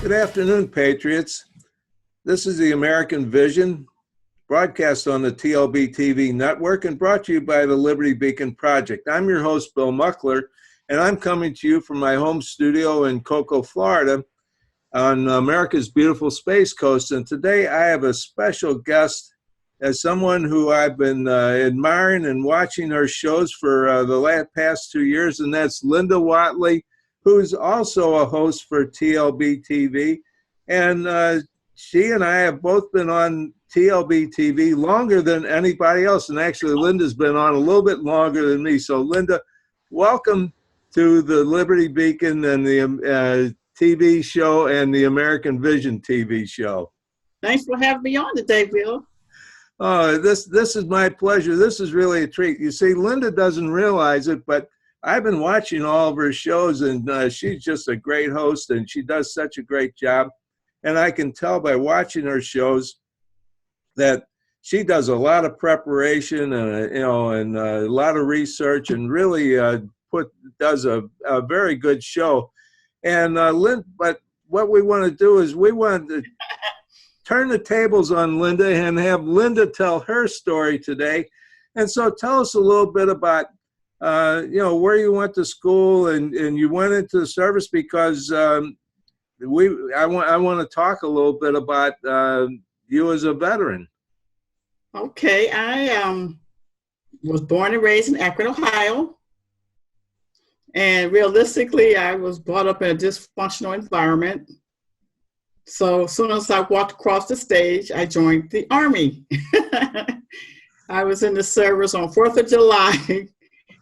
Good afternoon, Patriots. This is the American Vision, broadcast on the TLBTV network and brought to you by the Liberty Beacon Project. I'm your host, Bill Muckler, and I'm coming to you from my home studio in Cocoa, Florida, on America's beautiful Space Coast. And today I have a special guest as someone who I've been admiring and watching her shows for the past 2 years, and that's Diane Wattley, who's also a host for TLBTV. And she and I have both been on TLBTV longer than anybody else. And actually, Linda's been on a little bit longer than me. So, Linda, welcome to the Liberty Beacon and the TV show and the American Vision TV show. Thanks for having me on today, Bill. This is my pleasure. This is really a treat. You see, Linda doesn't realize it, but I've been watching all of her shows, and she's just a great host, and she does such a great job. And I can tell by watching her shows that she does a lot of preparation and a lot of research, and really does a very good show. And but what we want to do is we want to turn the tables on Linda and have Linda tell her story today. And so tell us a little bit about where you went to school and you went into the service, because I want to talk a little bit about you as a veteran. Okay, I was born and raised in Akron, Ohio. And realistically, I was brought up in a dysfunctional environment. So as soon as I walked across the stage, I joined the Army. I was in the service on 4th of July,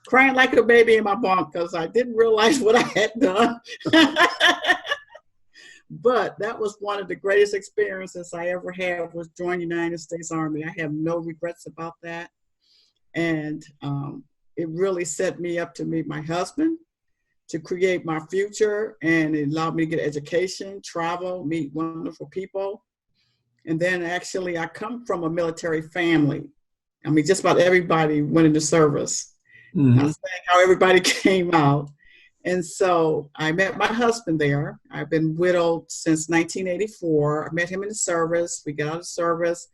crying like a baby in my bunk because I didn't realize what I had done. But that was one of the greatest experiences I ever had, was join the United States Army. I have no regrets about that. And it really set me up to meet my husband, to create my future, and it allowed me to get education, travel, meet wonderful people. And then actually I come from a military family. I mean, just about everybody went into service. Mm-hmm. I'm saying how everybody came out. And so I met my husband there. I've been widowed since 1984. I met him in the service. We got out of service.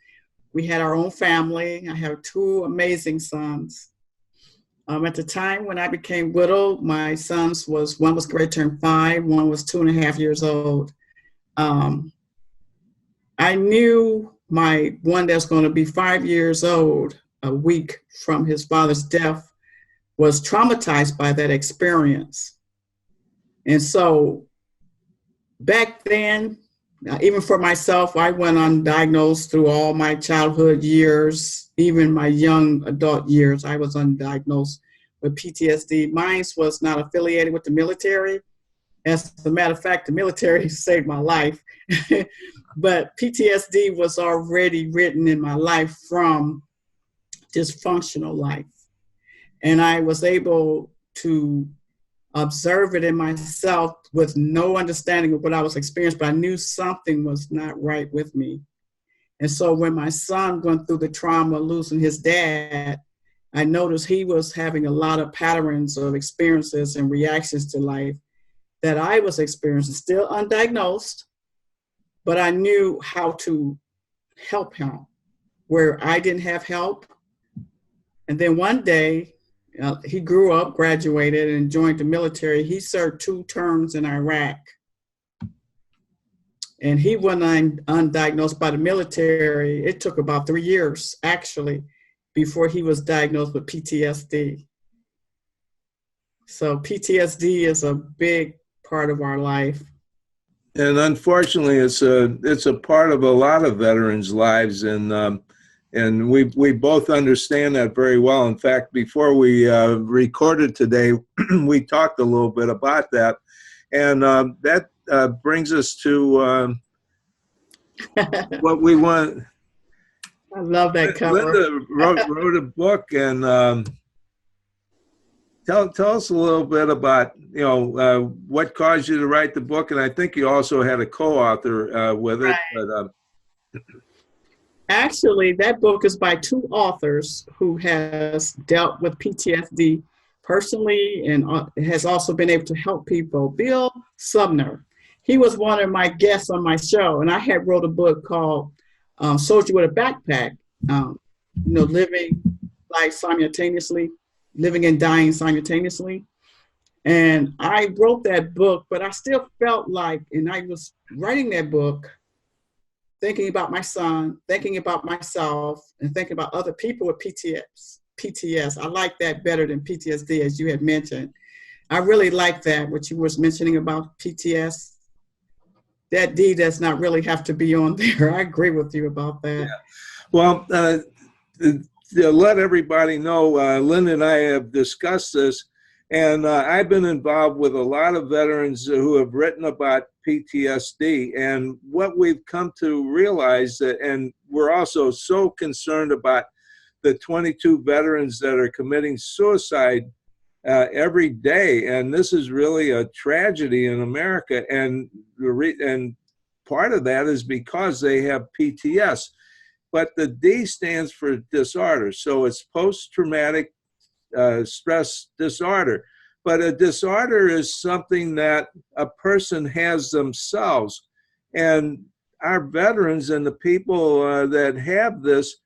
We had our own family. I have 2 amazing sons. At the time when I became widowed, my sons one was great, turned 5, one was 2.5 years old. I knew my one that's going to be 5 years old, a week from his father's death, was traumatized by that experience. And so back then, even for myself, I went undiagnosed through all my childhood years, even my young adult years. I was undiagnosed with PTSD. Mine was not affiliated with the military. As a matter of fact, the military saved my life. But PTSD was already written in my life from dysfunctional life. And I was able to observe it in myself with no understanding of what I was experiencing, but I knew something was not right with me. And so when my son went through the trauma of losing his dad, I noticed he was having a lot of patterns of experiences and reactions to life that I was experiencing, still undiagnosed, but I knew how to help him where I didn't have help. And then one day, he grew up, graduated, and joined the military. He served 2 terms in Iraq. And he went undiagnosed by the military. It took about 3 years, actually, before he was diagnosed with PTSD. So PTSD is a big part of our life. And unfortunately, it's a part of a lot of veterans' lives, and we both understand that very well. In fact, before we recorded today, we talked a little bit about that. And that brings us to what we want. I love that cover. Linda wrote a book, and tell us a little bit about what caused you to write the book. And I think you also had a co-author with it. Right. But actually, that book is by 2 authors who has dealt with PTSD personally and has also been able to help people. Bill Sumner he was one of my guests on my show, and I had wrote a book called Soldier with a Backpack, living life simultaneously, living and dying simultaneously. And I wrote that book, but I still felt like, and I was writing that book, thinking about my son, thinking about myself, and thinking about other people with PTS. I like that better than PTSD, as you had mentioned. I really like that, what you was mentioning about PTS. That D does not really have to be on there. I agree with you about that. Yeah. Well, to let everybody know, Linda and I have discussed this, and I've been involved with a lot of veterans who have written about PTSD, and what we've come to realize that, and we're also so concerned about the 22 veterans that are committing suicide every day, and this is really a tragedy in America, and part of that is because they have PTS. But the D stands for disorder, so it's post-traumatic stress disorder. But a disorder is something that a person has themselves, and our veterans and the people that have this,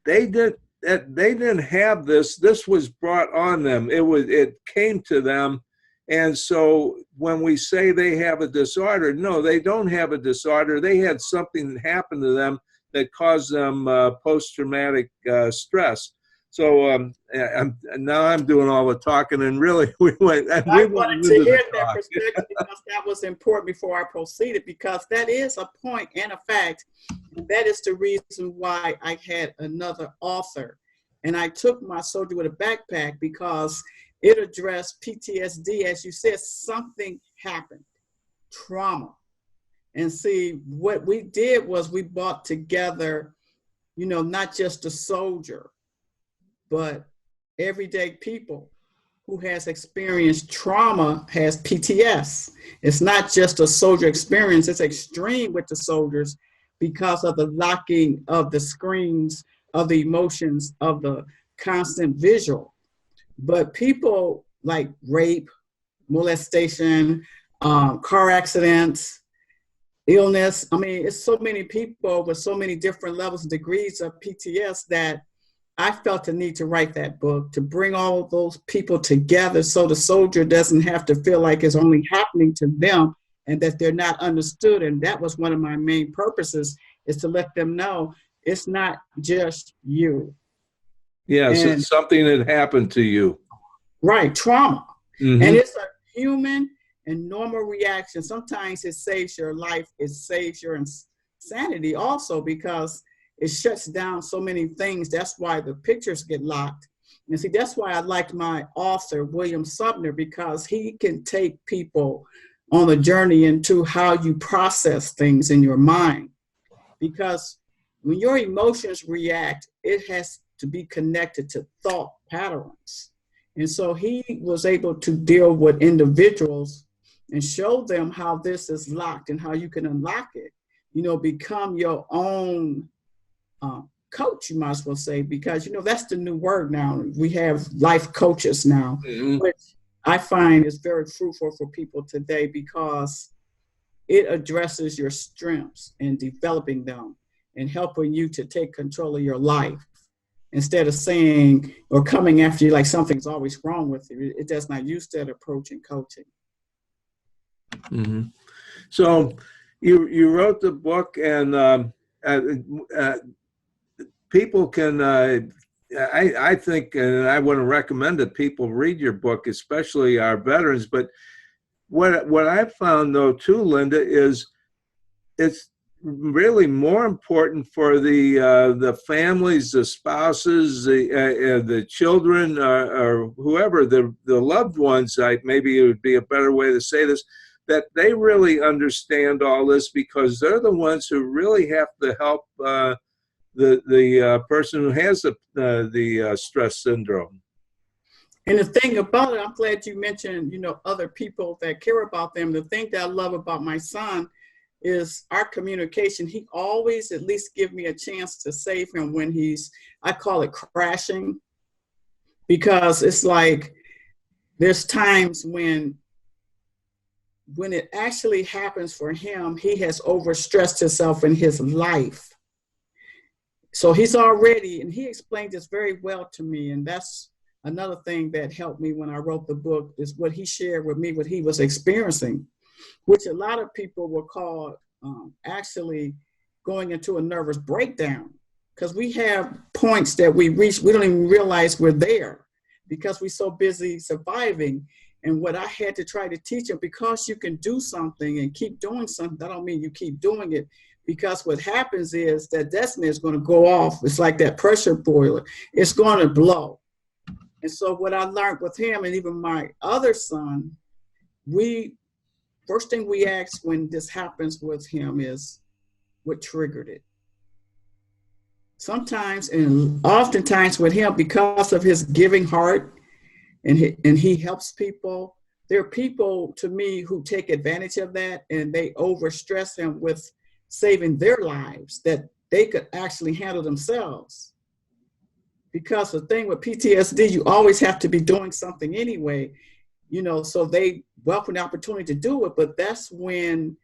they didn't have this. This was brought on them. It came to them. And so when we say they have a disorder, no, they don't have a disorder. They had something that happened to them that caused them post-traumatic stress. So now I'm doing all the talking, and really we went. I wanted to hear that perspective because that was important before I proceeded, because that is a point and a fact. And that is the reason why I had another author. And I took my Soldier with a Backpack because it addressed PTSD. As you said, something happened, trauma. And see, what we did was we brought together, not just the soldier, but everyday people who has experienced trauma has PTS. It's not just a soldier experience, it's extreme with the soldiers because of the locking of the screens, of the emotions, of the constant visual. But people like rape, molestation, car accidents, illness. I mean, it's so many people with so many different levels and degrees of PTS that I felt the need to write that book, to bring all those people together so the soldier doesn't have to feel like it's only happening to them and that they're not understood. And that was one of my main purposes, is to let them know it's not just you. Yes, it's something that happened to you. Right, trauma. Mm-hmm. And it's a human and normal reaction. Sometimes it saves your life, it saves your insanity also, because it shuts down so many things. That's why the pictures get locked. And see, that's why I liked my author, William Sumner, because he can take people on a journey into how you process things in your mind. Because when your emotions react, it has to be connected to thought patterns. And so he was able to deal with individuals and show them how this is locked and how you can unlock it. Become your own coach, you might as well say, because that's the new word now. We have life coaches now, mm-hmm. which I find is very fruitful for people today because it addresses your strengths and developing them and helping you to take control of your life instead of saying or coming after you like something's always wrong with you. It does not use that approach in coaching. Mm-hmm. So you wrote the book, and people can, I think, and I want to recommend that people read your book, especially our veterans. But what I found, though, too, Linda, is it's really more important for the families, the spouses, the children, or whoever, the loved ones. Maybe it would be a better way to say this, that they really understand all this, because they're the ones who really have to help the person who has the stress syndrome. And the thing about it, I'm glad you mentioned, other people that care about them. The thing that I love about my son is our communication. He always at least give me a chance to save him when I call it crashing, because it's like there's times when when it actually happens for him, he has overstressed himself in his life. So he's already, and he explained this very well to me. And that's another thing that helped me when I wrote the book, is what he shared with me, what he was experiencing, which a lot of people will call actually going into a nervous breakdown. Because we have points that we reach, we don't even realize we're there because we're so busy surviving. And what I had to try to teach him, because you can do something and keep doing something, that don't mean you keep doing it. Because what happens is that destiny is going to go off. It's like that pressure boiler. It's going to blow. And so what I learned with him, and even my other son, first thing we ask when this happens with him is what triggered it. Sometimes and oftentimes with him, because of his giving heart and he helps people, there are people to me who take advantage of that, and they overstress him with saving their lives that they could actually handle themselves. Because the thing with PTSD, you always have to be doing something anyway, so they welcome the opportunity to do it, but that's when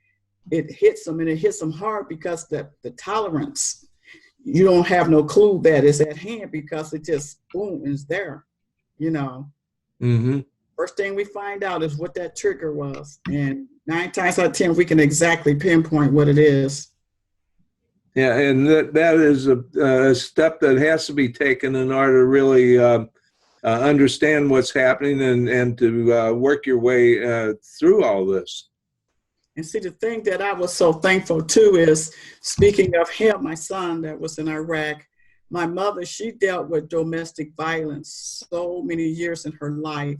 it hits them, and it hits them hard because the tolerance, you don't have no clue that is at hand because it just, boom, is there, Mm-hmm. First thing we find out is what that trigger was. And 9 times out of 10, we can exactly pinpoint what it is. Yeah, and that is a step that has to be taken in order to really understand what's happening and to work your way through all this. And see, the thing that I was so thankful to is, speaking of him, my son that was in Iraq, my mother, she dealt with domestic violence so many years in her life,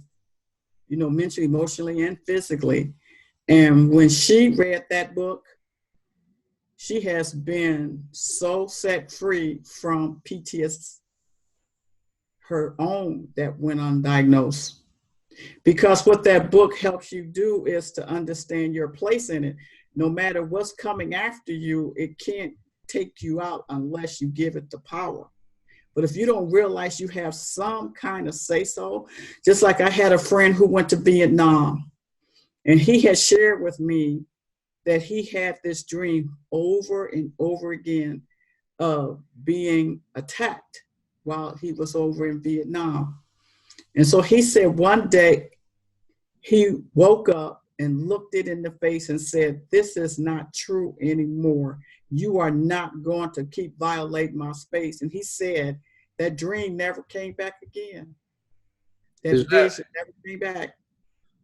mentally, emotionally, and physically. And when she read that book, she has been so set free from PTSD, her own, that went undiagnosed. Because what that book helps you do is to understand your place in it. No matter what's coming after you, it can't take you out unless you give it the power. But if you don't realize you have some kind of say-so, just like I had a friend who went to Vietnam, and he had shared with me that he had this dream over and over again of being attacked while he was over in Vietnam. And so he said one day he woke up and looked it in the face and said, "This is not true anymore. You are not going to keep violating my space." And he said that dream never came back again. That vision never came back.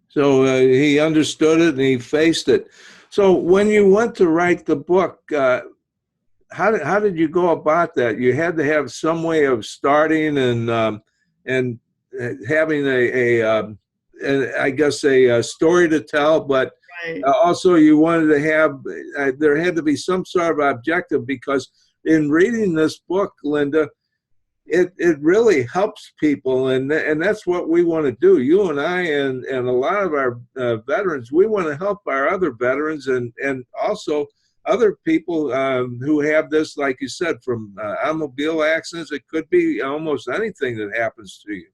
So he understood it and he faced it. So when you went to write the book, how did you go about that? You had to have some way of starting and having I guess a story to tell, but Right. Also you wanted to have there had to be some sort of objective, because in reading this book, Linda, it really helps people, and that's what we want to do. You and I and a lot of our veterans, we want to help our other veterans and also other people who have this, like you said, from automobile accidents. It could be almost anything that happens to you.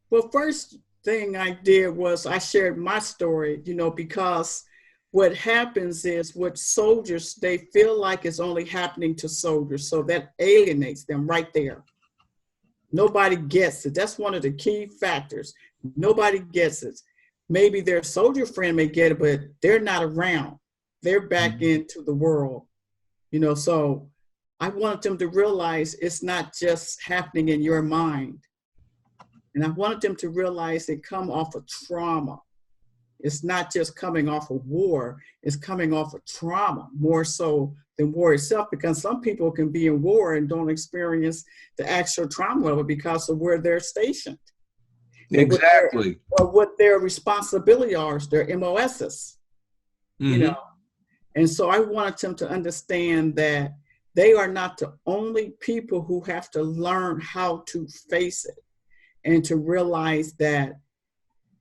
Well, first thing I did was I shared my story, because what happens is with soldiers, they feel like it's only happening to soldiers. So that alienates them right there. Nobody gets it. That's one of the key factors. Nobody gets it. Maybe their soldier friend may get it, but they're not around. They're back into the world, so I wanted them to realize it's not just happening in your mind. And I wanted them to realize they come off of trauma. It's not just coming off of war, it's coming off of trauma more so than war itself, because some people can be in war and don't experience the actual trauma level because of where they're stationed. Exactly. Or what their responsibility are, their MOSs, And so I wanted them to understand that they are not the only people who have to learn how to face it, and to realize that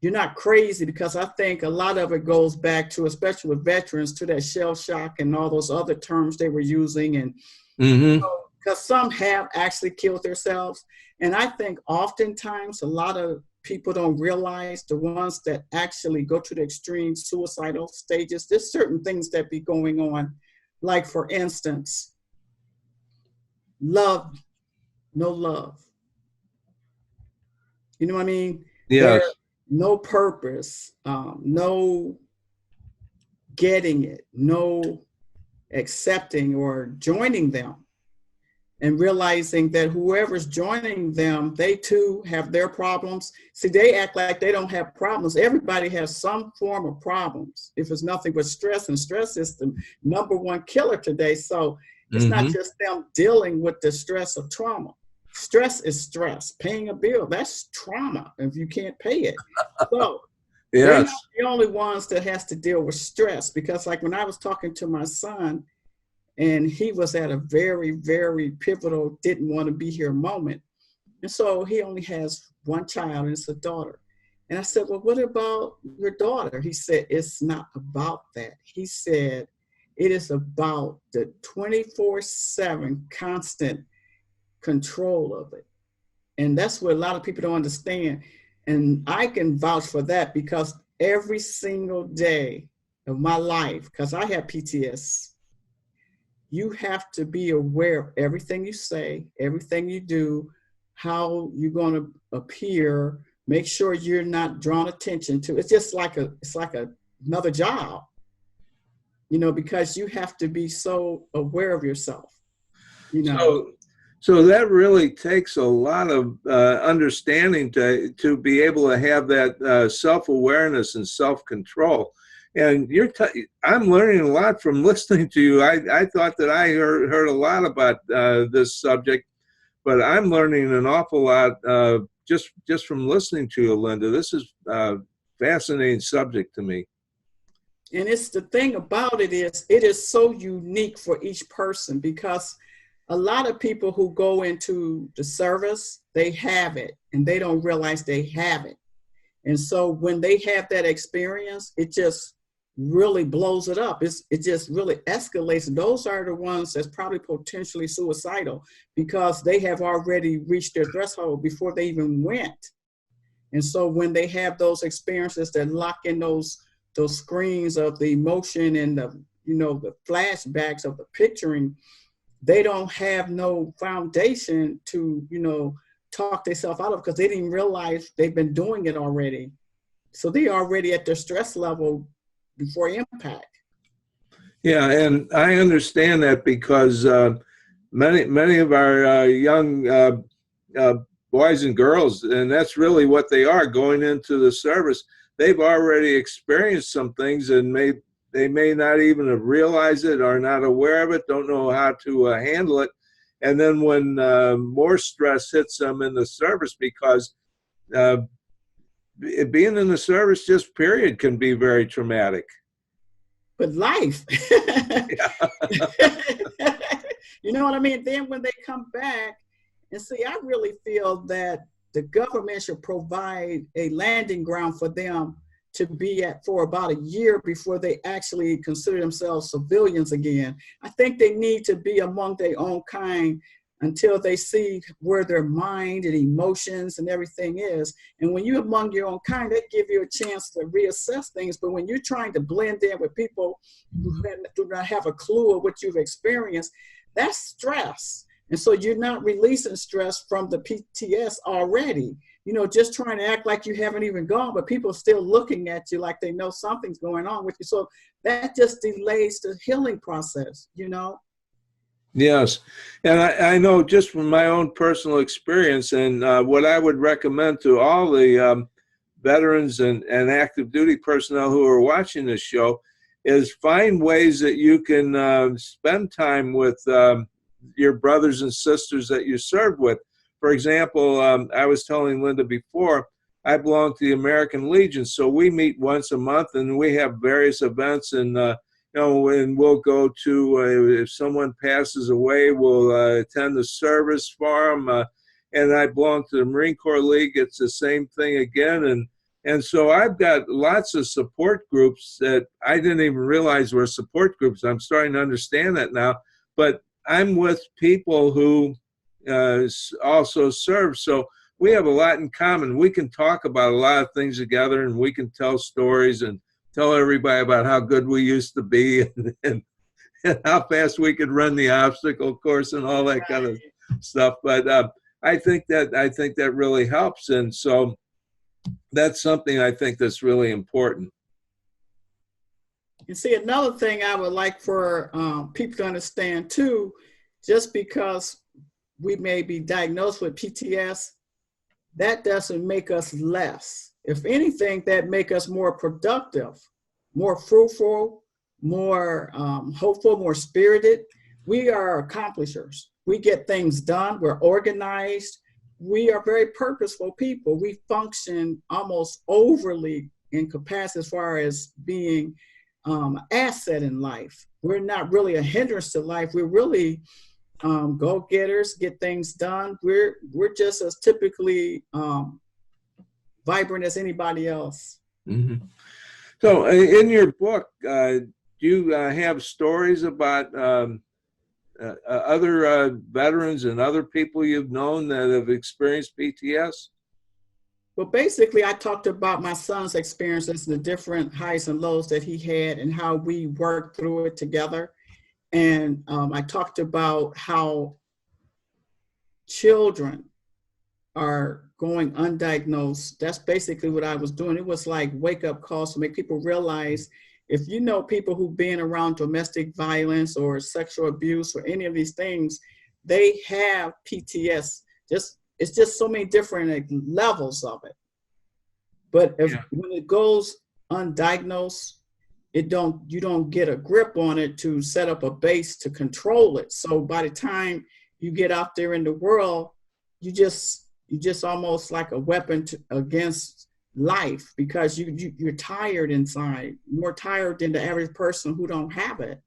you're not crazy, because I think a lot of it goes back to, especially with veterans, to that shell shock and all those other terms they were using. And because some have actually killed themselves. And I think oftentimes a lot of people don't realize, the ones that actually go to the extreme suicidal stages, there's certain things that be going on. Like, for instance, love, no love. You know what I mean? Yes. There, no purpose, no getting it, no accepting or joining them, and realizing that whoever's joining them, they too have their problems. See, they act like they don't have problems. Everybody has some form of problems. If it's nothing but stress, and stress is the #1 killer today. So it's not just them dealing with the stress of trauma. Stress is stress. Paying a bill, that's trauma if you can't pay it. So they're not the only ones that has to deal with stress, because like when I was talking to my son, and he was at a very, very pivotal, didn't want to be here moment. And so he only has one child, and it's a daughter. And I said, well, what about your daughter? He said, it's not about that. He said, it is about the 24/7 constant control of it. And that's what a lot of people don't understand. And I can vouch for that, because every single day of my life, because I have PTSD, you have to be aware of everything you say, everything you do, how you're going to appear, make sure you're not drawn attention to. It's just like another job, you know, because you have to be so aware of yourself, you know. So that really takes a lot of understanding to be able to have that self-awareness and self-control. And I'm learning a lot from listening to you. I thought that I heard a lot about this subject, but I'm learning an awful lot just from listening to you, Linda. This is a fascinating subject to me. And it's the thing about it is so unique for each person, because a lot of people who go into the service, they have it and they don't realize they have it. And so when they have that experience, it just really blows it up. It just really escalates. And those are the ones that's probably potentially suicidal, because they have already reached their threshold before they even went. And so when they have those experiences that lock in those screens of the emotion and the flashbacks of the picturing, they don't have no foundation to, talk themselves out of, because they didn't realize they've been doing it already. So they're already at their stress level before impact. Yeah, and I understand that, because many of our young boys and girls, and that's really what they are going into the service, they've already experienced some things, and they may not even have realized it, or not aware of it, don't know how to handle it. And then when more stress hits them in the service, because being in the service just period can be very traumatic. But life, you know what I mean? Then when they come back, and see, I really feel that the government should provide a landing ground for them to be at for about a year before they actually consider themselves civilians again. I think they need to be among their own kind until they see where their mind and emotions and everything is. And when you're among your own kind, that give you a chance to reassess things. But when you're trying to blend in with people who do not have a clue of what you've experienced, that's stress. And so you're not releasing stress from the PTS already. Just trying to act like you haven't even gone, but people are still looking at you like they know something's going on with you. So that just delays the healing process, Yes. And I know just from my own personal experience, and what I would recommend to all the veterans and active duty personnel who are watching this show, is find ways that you can spend time with your brothers and sisters that you served with. For example, I was telling Linda before, I belong to the American Legion, so we meet once a month, and we have various events, and and we'll go to, if someone passes away, we'll attend the service for them. And I belong to the Marine Corps League. It's the same thing again. And so I've got lots of support groups that I didn't even realize were support groups. I'm starting to understand that now. But I'm with people who also serve. So we have a lot in common. We can talk about a lot of things together, and we can tell stories and tell everybody about how good we used to be and how fast we could run the obstacle course and all that kind of stuff. But I think that really helps. And so that's something I think that's really important. And see, another thing I would like for people to understand too, just because we may be diagnosed with PTS, that doesn't make us less. If anything, that make us more productive, more fruitful, more hopeful, more spirited. We are accomplishers. We get things done. We're organized. We are very purposeful people. We function almost overly in capacity as far as being an asset in life. We're not really a hindrance to life. We're really go-getters, get things done. We're just as typically vibrant as anybody else. Mm-hmm. So in your book, do you have stories about other veterans and other people you've known that have experienced PTS? Well, basically, I talked about my son's experiences, the different highs and lows that he had and how we worked through it together. And I talked about how children are going undiagnosed. That's basically what I was doing. It was like wake-up calls to make people realize, if you know people who've been around domestic violence or sexual abuse or any of these things, they have PTS. It's just so many different levels of it. But when it goes undiagnosed, you don't get a grip on it to set up a base to control it. So by the time you get out there in the world, you just almost like a weapon against life, because you're tired inside, more tired than the average person who don't have it.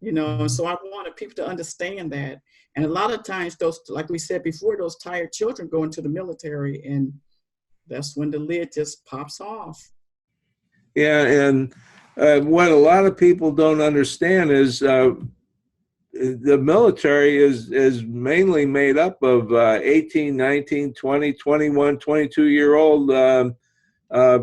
So I wanted people to understand that. And a lot of times those, like we said before, those tired children go into the military, and that's when the lid just pops off. Yeah, and what a lot of people don't understand is the military is mainly made up of 18, 19, 20, 21, 22-year-old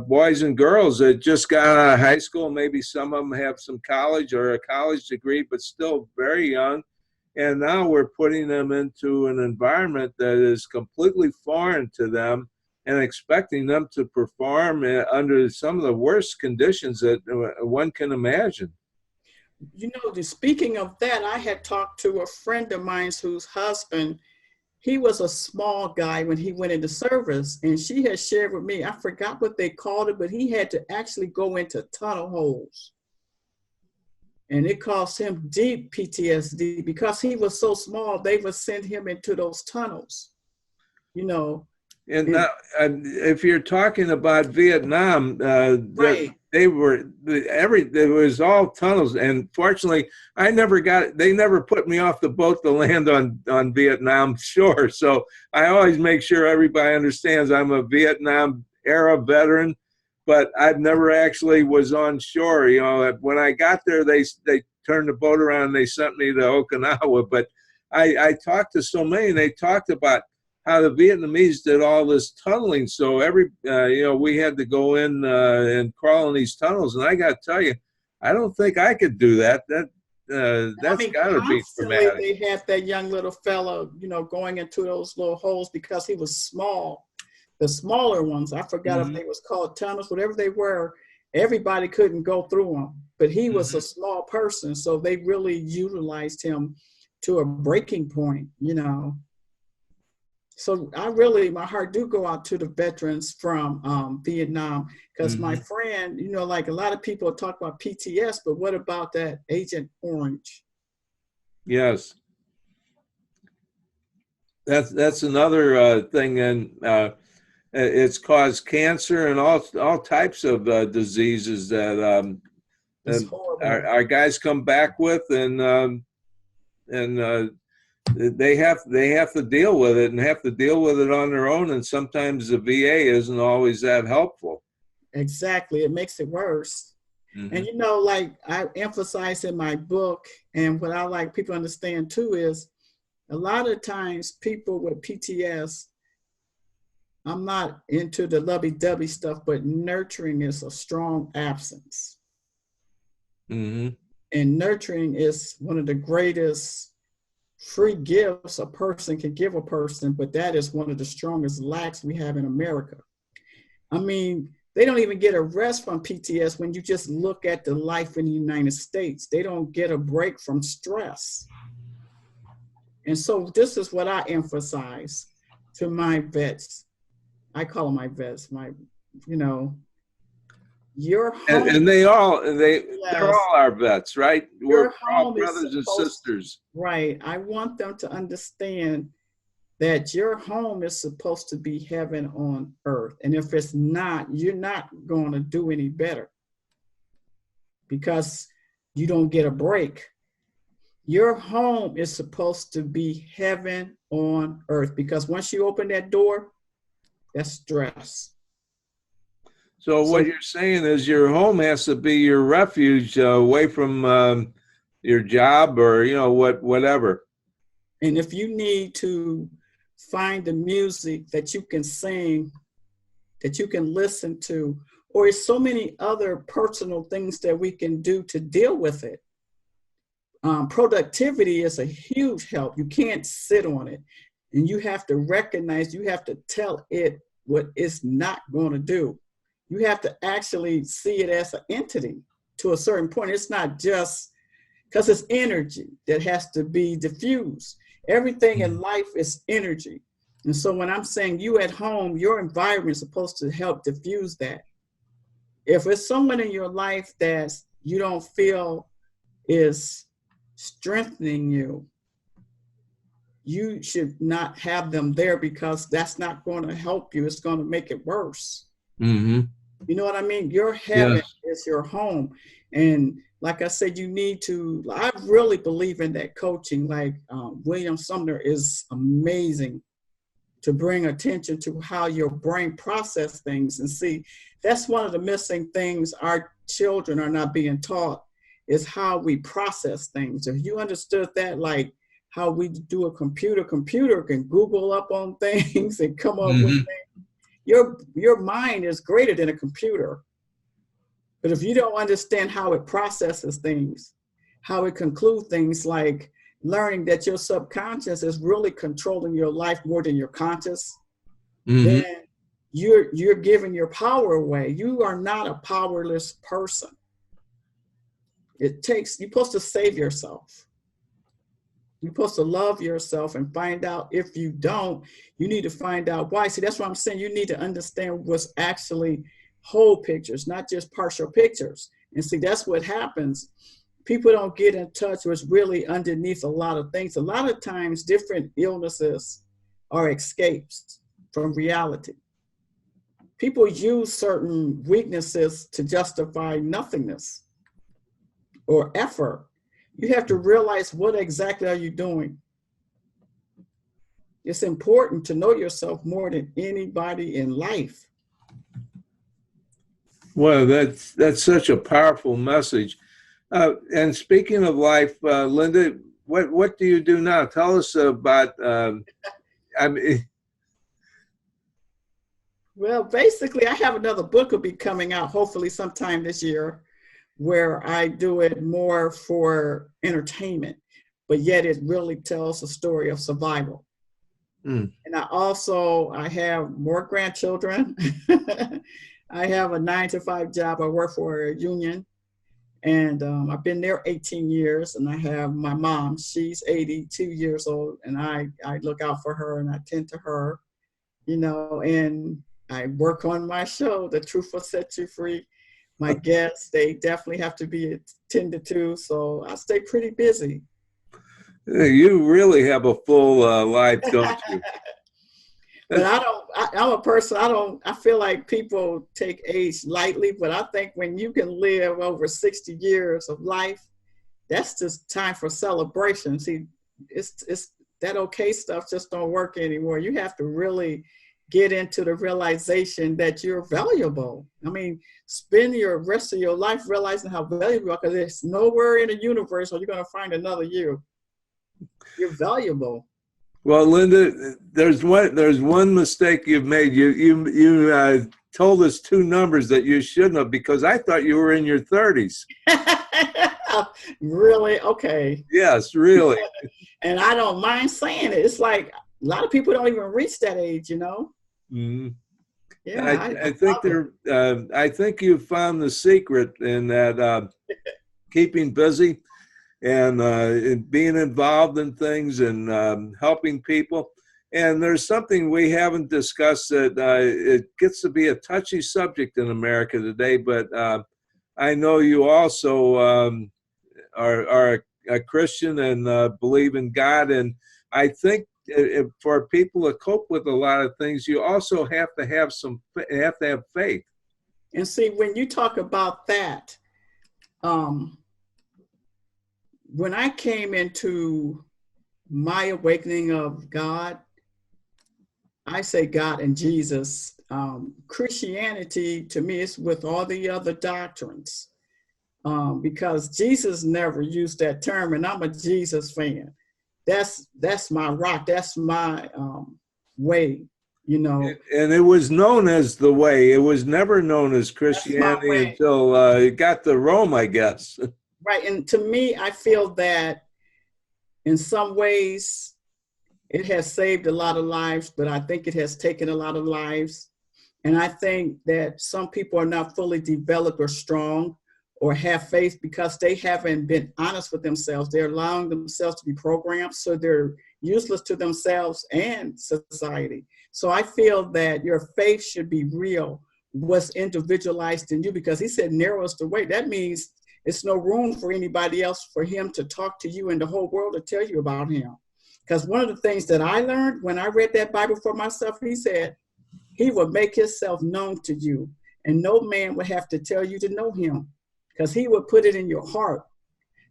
boys and girls that just got out of high school. Maybe some of them have some college or a college degree, but still very young. And now we're putting them into an environment that is completely foreign to them and expecting them to perform under some of the worst conditions that one can imagine. Speaking of that, I had talked to a friend of mine whose husband, he was a small guy when he went into service, and she had shared with me, I forgot what they called it, but he had to actually go into tunnel holes. And it caused him deep PTSD because he was so small, they would send him into those tunnels, And now, if you're talking about Vietnam, right. there was all tunnels, and fortunately, they never put me off the boat to land on Vietnam shore. So I always make sure everybody understands I'm a Vietnam era veteran, but I've never actually was on shore. When I got there, they turned the boat around and they sent me to Okinawa. But I talked to so many, and they talked about how the Vietnamese did all this tunneling. So we had to go in and crawl in these tunnels. And I got to tell you, I don't think I could do that. That's got to be traumatic. They had that young little fellow, going into those little holes because he was small. The smaller ones, I forgot if they was called tunnels, whatever they were, everybody couldn't go through them. But he was a small person, so they really utilized him to a breaking point, So my heart do go out to the veterans from Vietnam, because my friend, like a lot of people talk about PTS, but what about that Agent Orange? Yes. That's another thing, and it's caused cancer and all types of diseases that our guys come back with, and they have to deal with it, and have to deal with it on their own. And sometimes the VA isn't always that helpful. Exactly, it makes it worse. And like I emphasize in my book, and what I like people to understand too is, a lot of times people with PTS, I'm not into the lovey-dovey stuff, but nurturing is a strong absence. Mm-hmm. And nurturing is one of the greatest free gifts a person can give a person, but that is one of the strongest lacks we have in America. I mean, they don't even get a rest from PTSD when you just look at the life in the United States. They don't get a break from stress. And so this is what I emphasize to my vets. I call them my vets, your home. And they're Yes, all our vets, right? We're your all home is brothers and supposed, sisters. right. I want them to understand that your home is supposed to be heaven on earth. And if it's not, you're not going to do any better because you don't get a break. Your home is supposed to be heaven on earth because once you open that door, that's stress. So what you're saying is your home has to be your refuge away from your job or, whatever. And if you need to find the music that you can sing, that you can listen to, or so many other personal things that we can do to deal with it. Productivity is a huge help. You can't sit on it. And you have to recognize, you have to tell it what it's not going to do. You have to actually see it as an entity to a certain point. It's not just because it's energy that has to be diffused. Everything in life is energy. And so when I'm saying you at home, your environment is supposed to help diffuse that. If it's someone in your life that you don't feel is strengthening you, you should not have them there because that's not going to help you. It's going to make it worse. Mm-hmm. You know what I mean? Your heaven is your home. And like I said, I really believe in that coaching. Like William Sumner is amazing to bring attention to how your brain process things. And see, that's one of the missing things our children are not being taught is how we process things. If you understood that, like how we do a computer can Google up on things and come up with things. Your mind is greater than a computer. But if you don't understand how it processes things, how it concludes things, like learning that your subconscious is really controlling your life more than your conscious, then you're giving your power away. You are not a powerless person. You're supposed to save yourself. You're supposed to love yourself and find out. If you don't, you need to find out why. See, that's what I'm saying. You need to understand what's actually whole pictures, not just partial pictures. And see, that's what happens. People don't get in touch with what's really underneath a lot of things. A lot of times different illnesses are escapes from reality. People use certain weaknesses to justify nothingness or effort. You have to realize what exactly are you doing. It's important to know yourself more than anybody in life. Well, that's such a powerful message. And speaking of life, Linda, what do you do now? Tell us about. Well, basically, I have another book will be coming out hopefully sometime this year, where I do it more for entertainment, but yet it really tells a story of survival. And I have more grandchildren. I have a 9-to-5 job. I work for a union, and I've been there 18 years. And I have my mom. She's 82 years old, and I look out for her and I tend to her, and I work on my show, The Truth Will Set You Free. My guests, they definitely have to be attended to, so I stay pretty busy. You really have a full life, don't you? But I'm a person, I feel like people take age lightly, but I think when you can live over 60 years of life, that's just time for celebration. See, it's that okay stuff just don't work anymore. You have to really get into the realization that you're valuable. I mean, spend your rest of your life realizing how valuable you are, because there's nowhere in the universe where you're going to find another you. You're valuable. Well, Linda, there's one mistake you've made. You told us two numbers that you shouldn't have, because I thought you were in your 30s. Really? Okay. Yes, really. And I don't mind saying it. It's like a lot of people don't even reach that age, Mm-hmm. Yeah, I think I think you found the secret in that keeping busy and being involved in things and helping people. And there's something we haven't discussed that it gets to be a touchy subject in America today, but I know you also are a Christian and believe in God. And I think for people to cope with a lot of things, you also have to have faith. And see, when you talk about that, when I came into my awakening of God, I say God and Jesus. Christianity to me is with all the other doctrines, because Jesus never used that term, and I'm a Jesus fan. That's my rock. That's my way. And it was known as the way. It was never known as Christianity until it got to Rome, I guess. Right. And to me, I feel that in some ways it has saved a lot of lives, but I think it has taken a lot of lives. And I think that some people are not fully developed or strong or have faith because they haven't been honest with themselves. They're allowing themselves to be programmed, so they're useless to themselves and society. So I feel that your faith should be real, what's individualized in you, because he said narrow is the way. That means it's no room for anybody else for him to talk to you and the whole world to tell you about him. Because one of the things that I learned when I read that Bible for myself, he said he would make himself known to you, and no man would have to tell you to know him, because he would put it in your heart.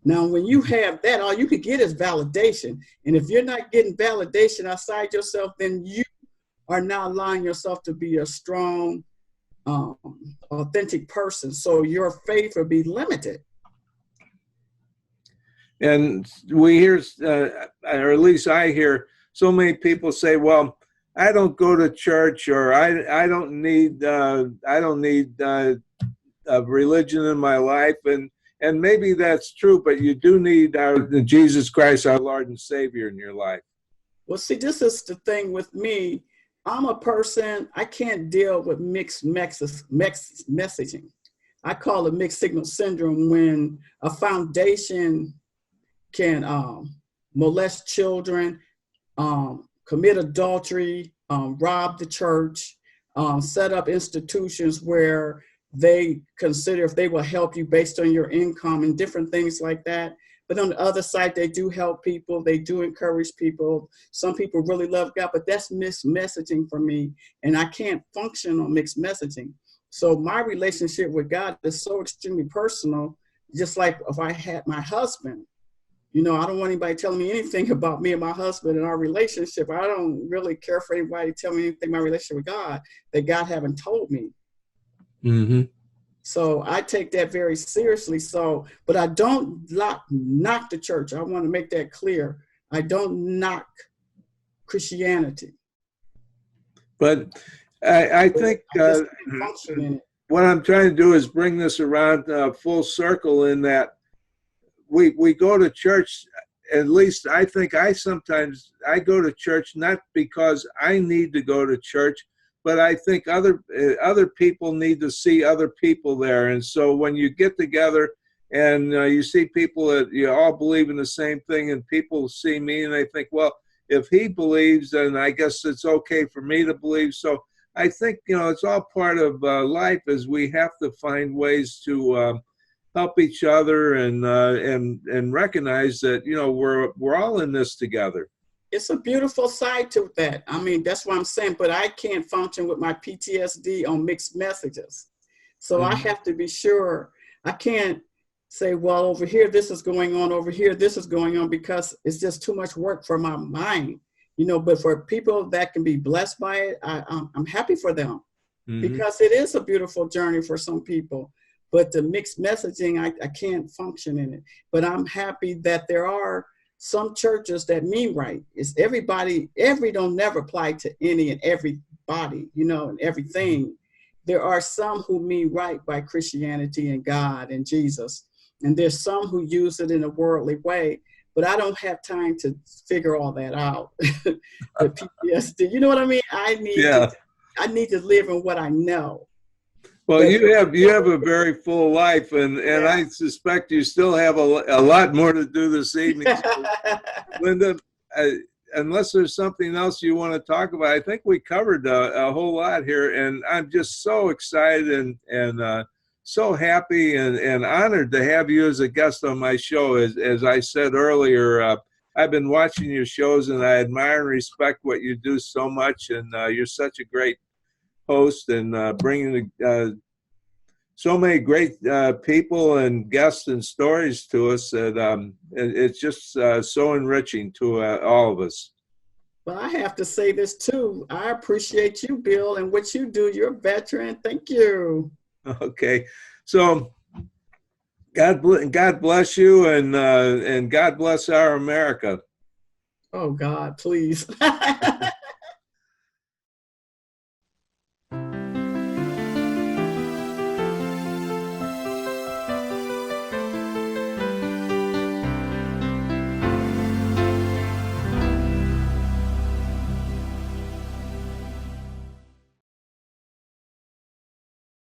Now, when you have that, all you could get is validation. And if you're not getting validation outside yourself, then you are not allowing yourself to be a strong, authentic person. So your faith will be limited. And we hear, or at least I hear, so many people say, "Well, I don't go to church," or "I don't need a religion in my life," and maybe that's true, but you do need Jesus Christ, our Lord and Savior, in your life. Well, see, this is the thing with me. I'm a person, I can't deal with mixed messaging. I call it mixed signal syndrome, when a foundation can molest children, commit adultery, rob the church, set up institutions where they consider if they will help you based on your income and different things like that. But on the other side, they do help people. They do encourage people. Some people really love God, but that's mixed messaging for me. And I can't function on mixed messaging. So my relationship with God is so extremely personal. Just like if I had my husband, I don't want anybody telling me anything about me and my husband and our relationship. I don't really care for anybody telling me anything about my relationship with God that God haven't told me. Mm-hmm. So I take that very seriously. But I don't knock the church. I want to make that clear. I don't knock Christianity. But I think what I'm trying to do is bring this around full circle, in that we go to church. At least I think I go to church not because I need to go to church, but I think other people need to see other people there. And so when you get together and you see people that you all believe in the same thing, and people see me and they think, well, if he believes, then I guess it's okay for me to believe. So I think, it's all part of life, is we have to find ways to help each other and recognize that, we're all in this together. It's a beautiful side to that. I mean, that's what I'm saying, but I can't function with my PTSD on mixed messages. So I have to be sure. I can't say, well, over here, this is going on, over here, this is going on, because it's just too much work for my mind, but for people that can be blessed by it, I'm happy for them, because it is a beautiful journey for some people. But the mixed messaging, I can't function in it. But I'm happy that there are some churches that mean right. It's everybody, every don't never apply to any and everybody, you know, and everything. There are some who mean right by Christianity and God and Jesus. And there's some who use it in a worldly way, but I don't have time to figure all that out. The PTSD, you know what I mean? I need to live in what I know. Well, you have a very full life, and I suspect you still have a lot more to do this evening. So, Linda, unless there's something else you want to talk about, I think we covered a whole lot here, and I'm just so excited and so happy and honored to have you as a guest on my show. As I said earlier, I've been watching your shows, and I admire and respect what you do so much, and you're such a great host and bringing so many great people and guests and stories to us that it's just so enriching to all of us. Well, I have to say this too. I appreciate you, Bill, and what you do. You're a veteran. Thank you. Okay, so God bless you, and God bless our America. Oh God, please.